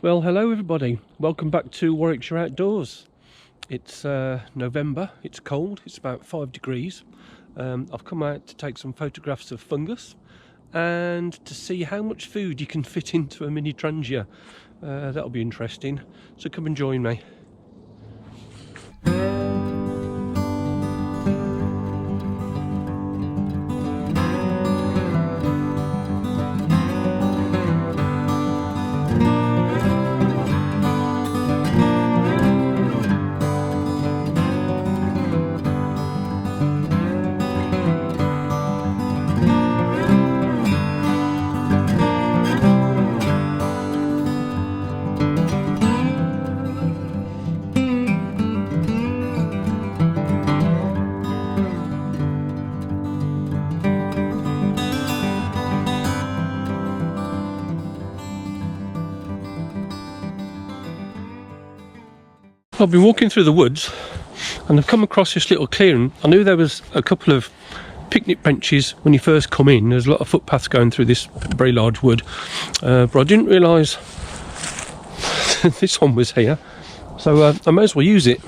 Well, hello everybody, welcome back to Warwickshire Outdoors. It's November, it's cold, it's about 5 degrees. I've come out to take some photographs of fungus and to see how much food you can fit into a mini Trangia. That'll be interesting, so come and join me. I've been walking through the woods and I've come across this little clearing. I knew there was a couple of picnic benches when you first come in. There's a lot of footpaths going through this very large wood, but I didn't realise this one was here, so I may as well use it.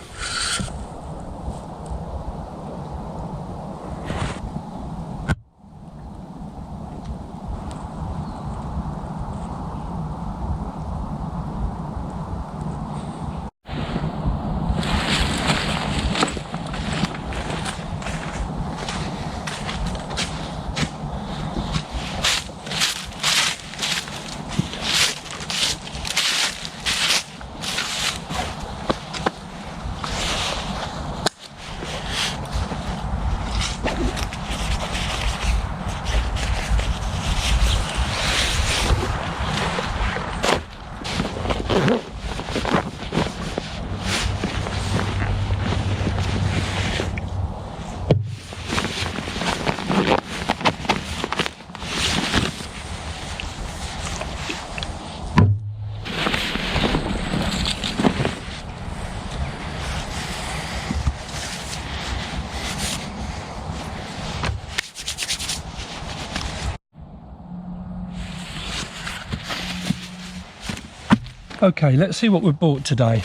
Okay, let's see what we've bought today.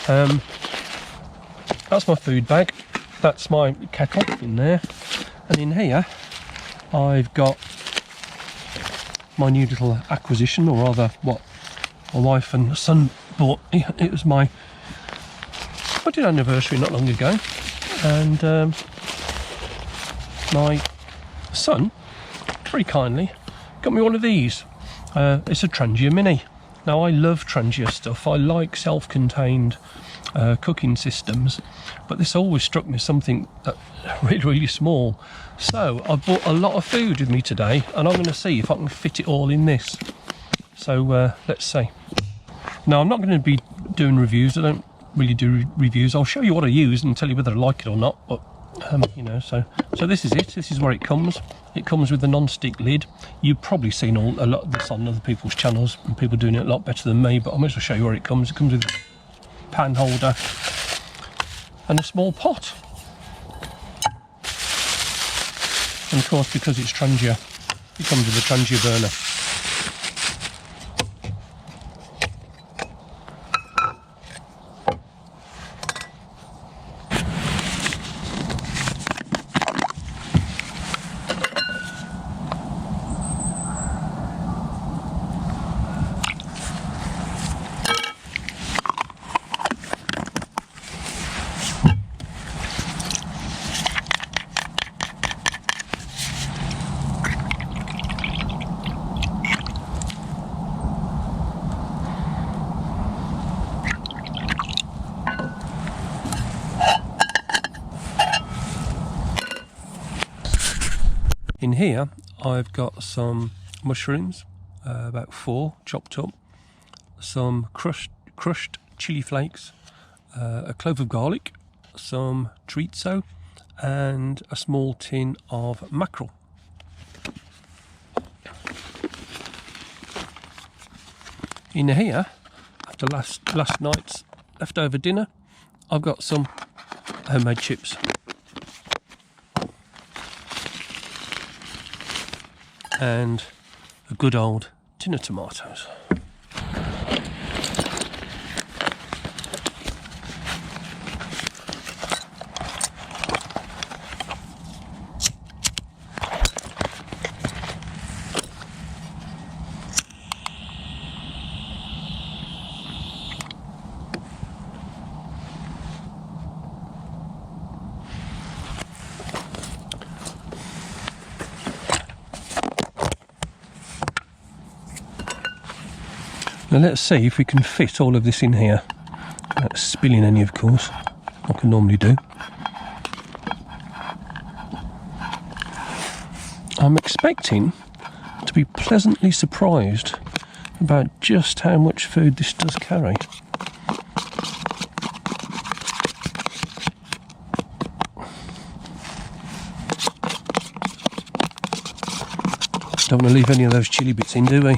That's my food bag, that's my kettle in there, and in here I've got my new little acquisition, or rather what my wife and son bought. It was my wedding anniversary not long ago, and my son very kindly got me one of these. It's a Trangia Mini. Now, I love Trangia stuff. I like self-contained cooking systems, but this always struck me as something that really small. So I bought a lot of food with me today, and I'm going to see if I can fit it all in this. So let's see. Now, I'm not going to be doing reviews. I don't really do reviews. I'll show you what I use and tell you whether I like it or not. But you know, so this is it. This is where it comes. It comes with a non-stick lid. You've probably seen a lot of this on other people's channels, and people doing it a lot better than me, but I might as well show you where it comes. It comes with a pan holder and a small pot. And of course, because it's Trangia, it comes with a Trangia burner. In here I've got some mushrooms, about 4 chopped up, some crushed chili flakes, a clove of garlic, some chorizo, and a small tin of mackerel. In here, after last night's leftover dinner, I've got some homemade chips. And a good old tin of tomatoes. Now let's see if we can fit all of this in here. Without spilling any, of course, like I normally do. I'm expecting to be pleasantly surprised about just how much food this does carry. Don't want to leave any of those chili bits in, do we?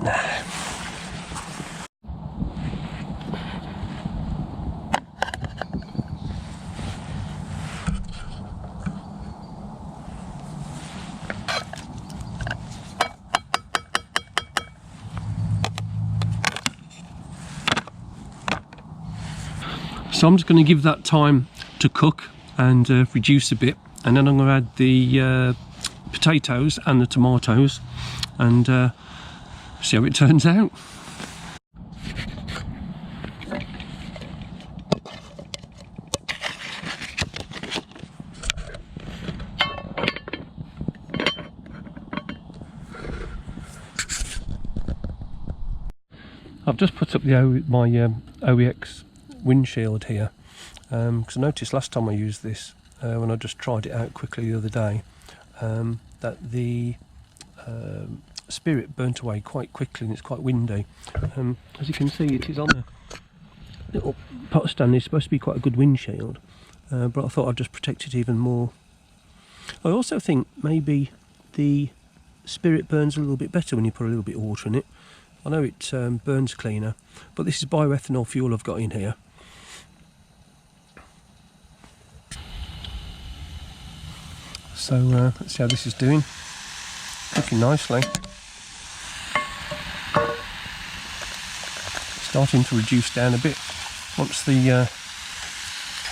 Nah. So I'm just going to give that time to cook and reduce a bit, and then I'm going to add the potatoes and the tomatoes and see how it turns out. I've just put up my OEX windshield here because I noticed last time I used this when I just tried it out quickly the other day that the spirit burnt away quite quickly and it's quite windy. As you can see, it is on a little pot stand. It's supposed to be quite a good windshield, but I thought I'd just protect it even more. I also think maybe the spirit burns a little bit better when you put a little bit of water in it. I know it burns cleaner, but this is bioethanol fuel I've got in here. So let's see how this is doing. Looking nicely. Starting to reduce down a bit. Once the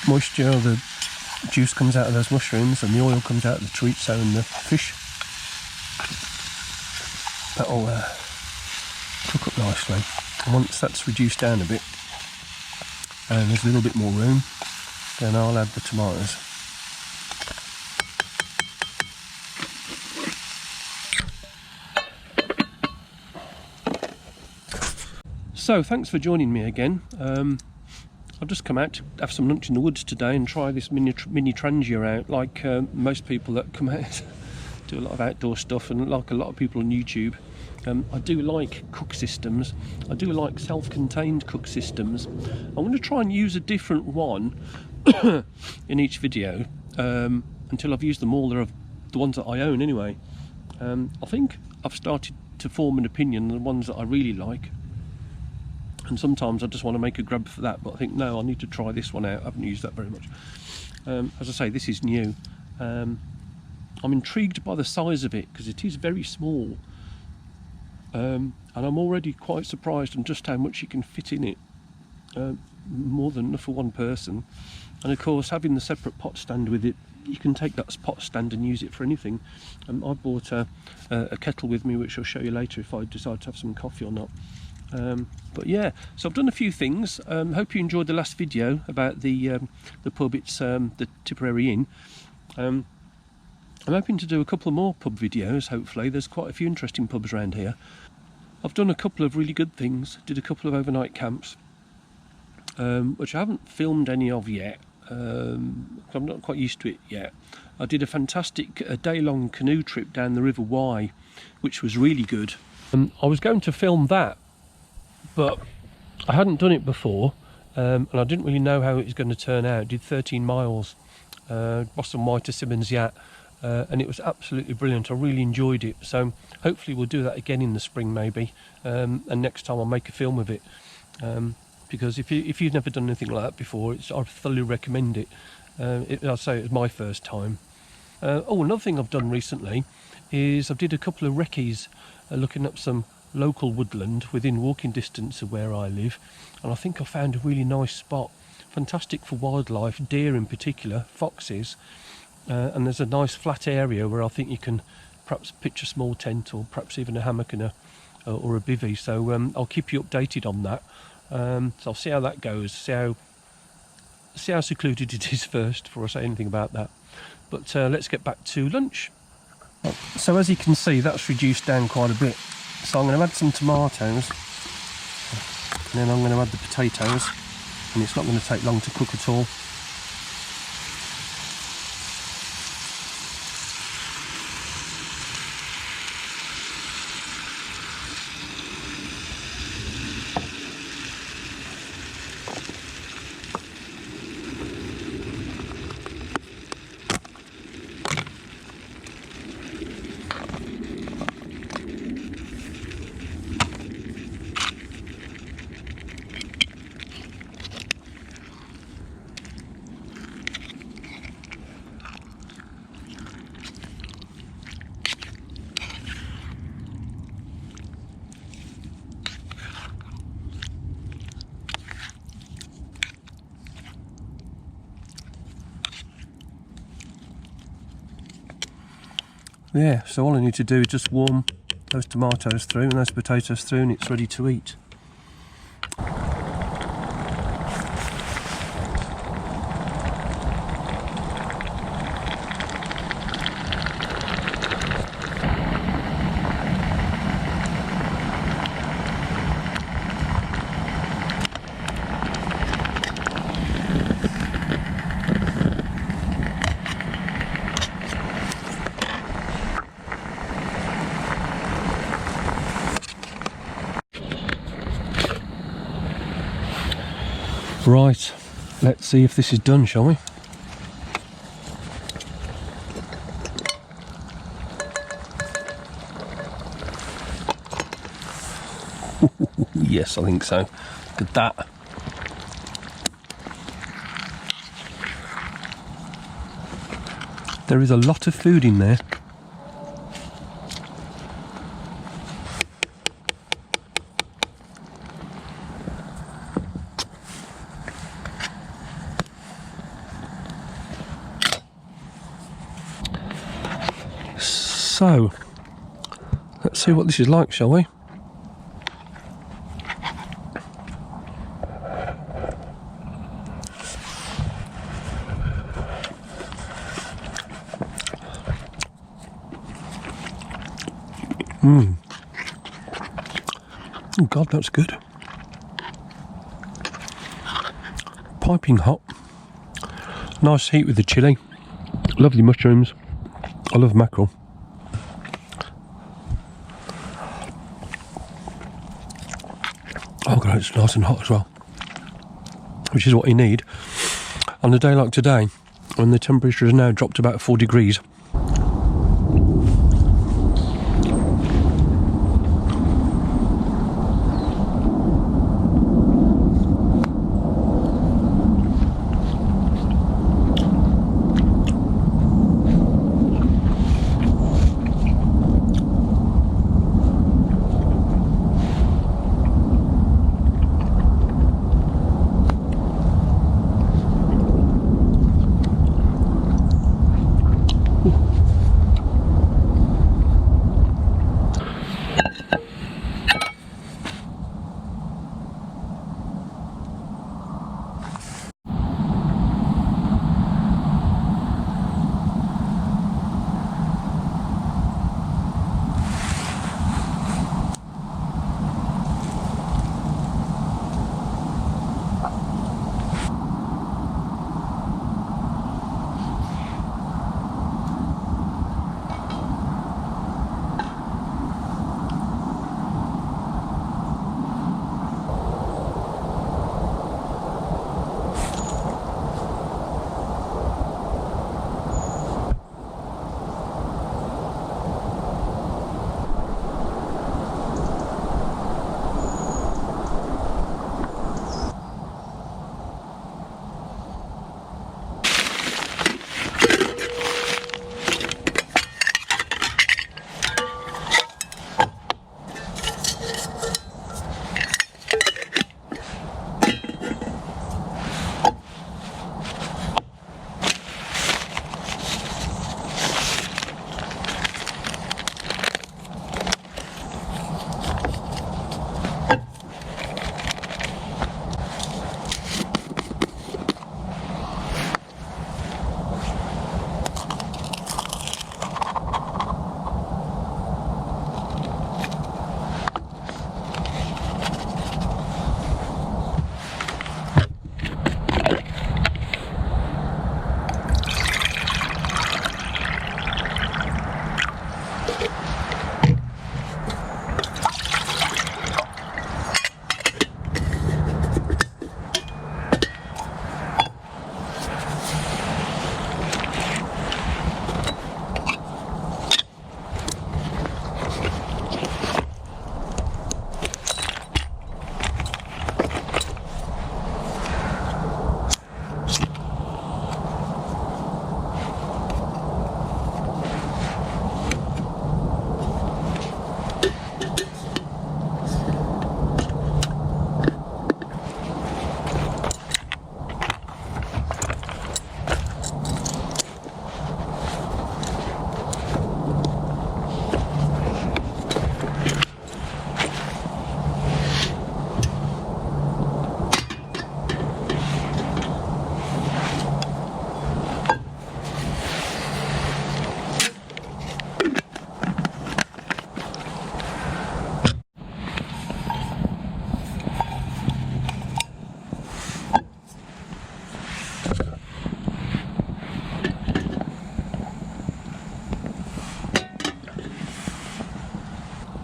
moisture or the juice comes out of those mushrooms and the oil comes out of the chorizo and the fish, that'll cook up nicely. And once that's reduced down a bit and there's a little bit more room, then I'll add the tomatoes. So thanks for joining me again. I've just come out to have some lunch in the woods today and try this mini Trangia out. Like most people that come out do a lot of outdoor stuff, and like a lot of people on YouTube, I do like cook systems. I do like self-contained cook systems. I'm going to try and use a different one in each video until I've used them all. They're the ones that I own anyway. I think I've started to form an opinion on the ones that I really like. And sometimes I just want to make a grab for that, but I think no, I need to try this one out. I haven't used that very much. As I say, this is new. I'm intrigued by the size of it because it is very small, and I'm already quite surprised on just how much you can fit in it. More than enough for one person. And of course, having the separate pot stand with it, you can take that pot stand and use it for anything. I bought a kettle with me, which I'll show you later if I decide to have some coffee or not. But yeah, so I've done a few things. Hope you enjoyed the last video about the pub. It's the Tipperary Inn. I'm hoping to do a couple more pub videos, hopefully. There's quite a few interesting pubs around here. I've done a couple of really good things. Did a couple of overnight camps, which I haven't filmed any of yet. I'm not quite used to it yet. I did a fantastic day-long canoe trip down the River Wye, which was really good. I was going to film that, but I hadn't done it before, and I didn't really know how it was going to turn out. Did 13 miles, Boston Wye to Simmons Yacht, and it was absolutely brilliant. I really enjoyed it. So hopefully we'll do that again in the spring maybe, and next time I'll make a film of it. Because if you've never done anything like that before, I thoroughly recommend it. I'll say it was my first time. Another thing I've done recently is I did a couple of recce's looking up some local woodland within walking distance of where I live, and I think I found a really nice spot. Fantastic for wildlife, deer in particular, foxes, and there's a nice flat area where I think you can perhaps pitch a small tent or perhaps even a hammock and or a bivvy. So I'll keep you updated on that. So I'll see how that goes, see how secluded it is first before I say anything about that. But let's get back to lunch. So as you can see, that's reduced down quite a bit. So I'm going to add some tomatoes, and then I'm going to add the potatoes, and it's not going to take long to cook at all. Yeah, so all I need to do is just warm those tomatoes through and those potatoes through, and it's ready to eat. Right, let's see if this is done, shall we? Yes, I think so. Look at that. There is a lot of food in there. So, let's see what this is like, shall we? Oh God, that's good. Piping hot. Nice heat with the chilli. Lovely mushrooms. I love mackerel. Oh God, it's nice and hot as well, which is what you need on a day like today when the temperature has now dropped about 4 degrees.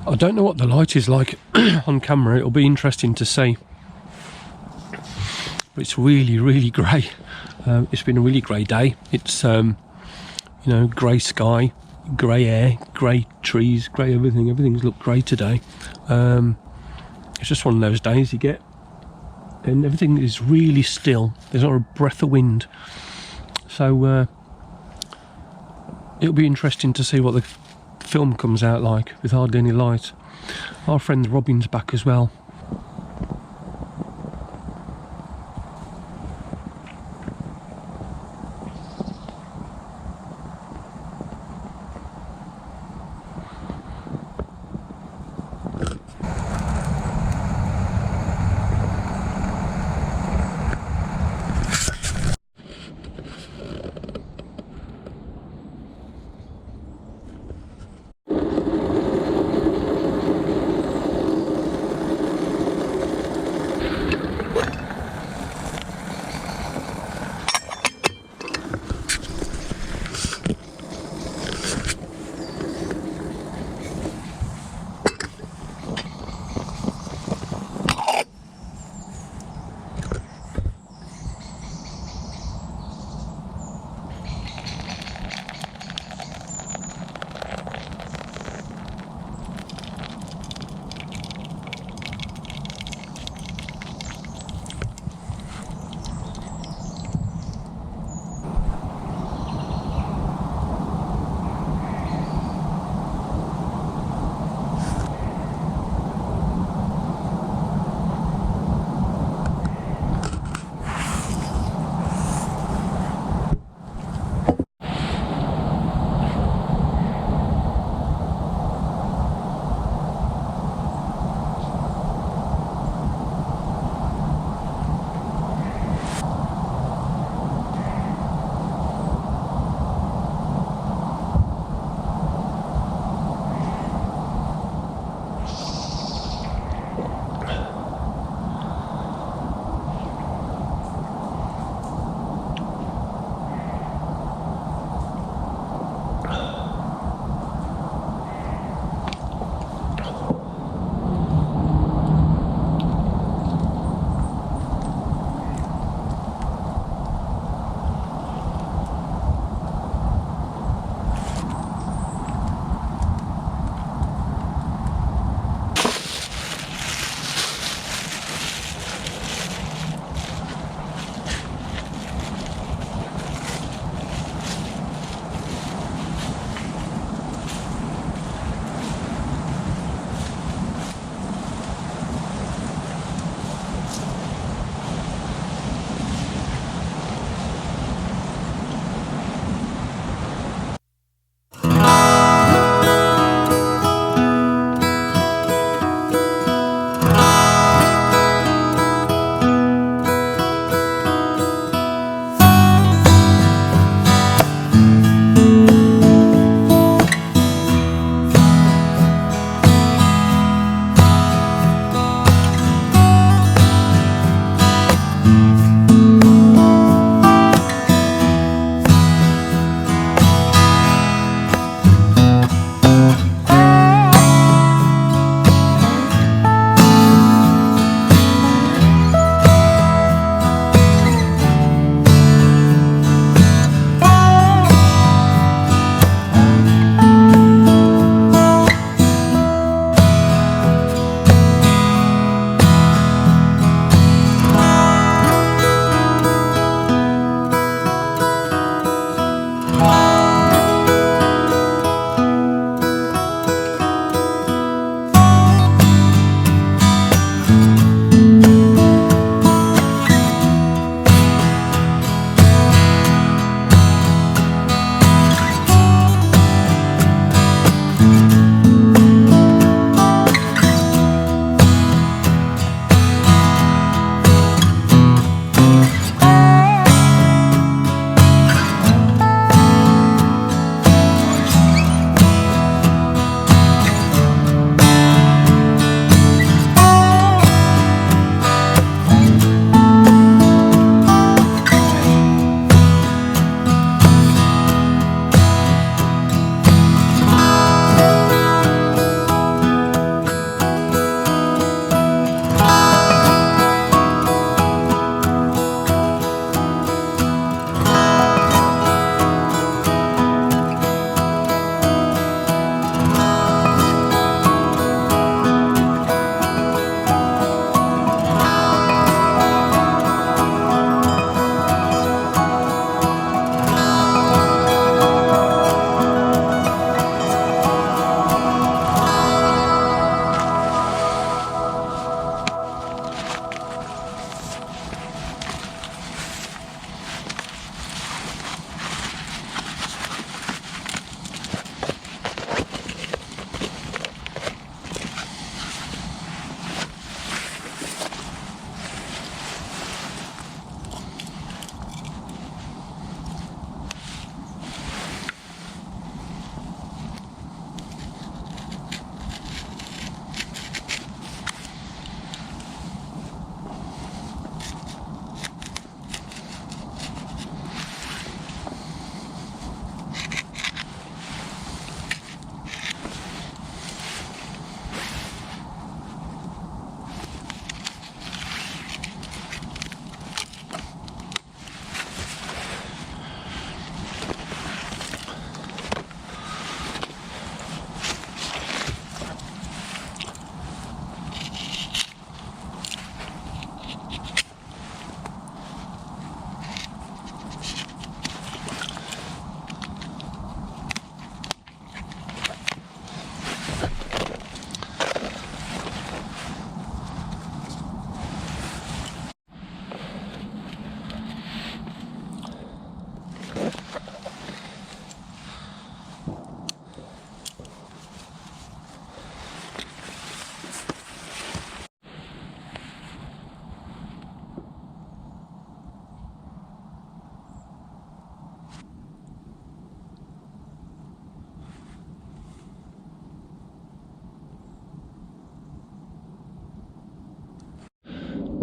I don't know what the light is like on camera. It'll be interesting to see. But it's really, really grey. It's been a really grey day. It's you know, grey sky, grey air, grey trees, grey everything. Everything's looked grey today. It's just one of those days you get, and everything is really still. There's not a breath of wind. So it'll be interesting to see what the film comes out like with hardly any light. Our friend Robin's back as well.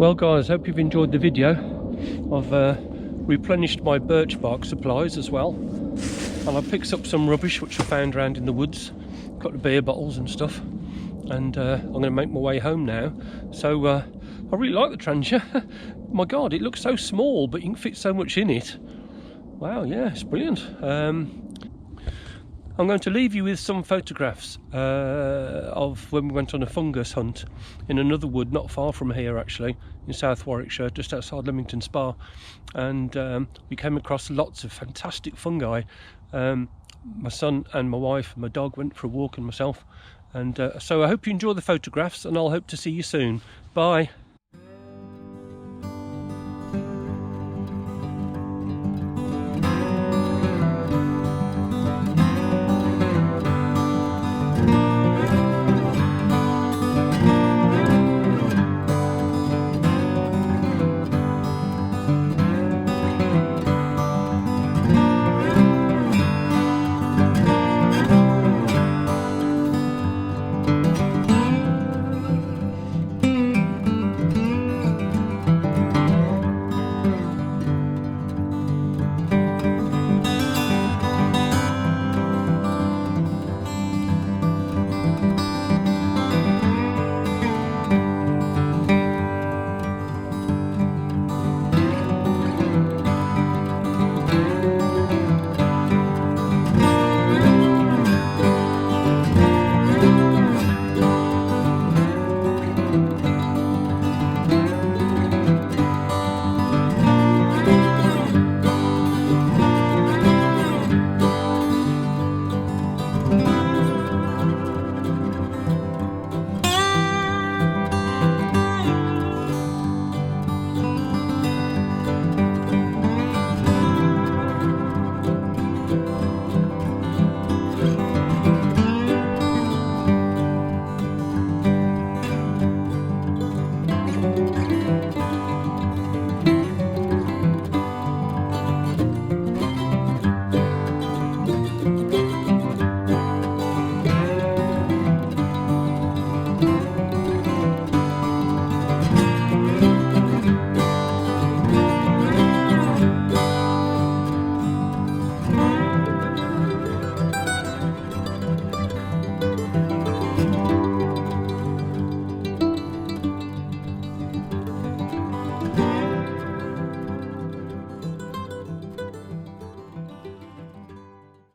Well guys, hope you've enjoyed the video. I've replenished my birch bark supplies as well, and I picked up some rubbish which I found around in the woods, a couple of beer bottles and stuff, and I'm going to make my way home now. So I really like the Trangia. My god, it looks so small but you can fit so much in it. Wow, yeah, it's brilliant. I'm going to leave you with some photographs of when we went on a fungus hunt in another wood not far from here, actually, in South Warwickshire, just outside Leamington Spa, and we came across lots of fantastic fungi. My son and my wife and my dog went for a walk, and myself, and so I hope you enjoy the photographs, and I'll hope to see you soon. Bye.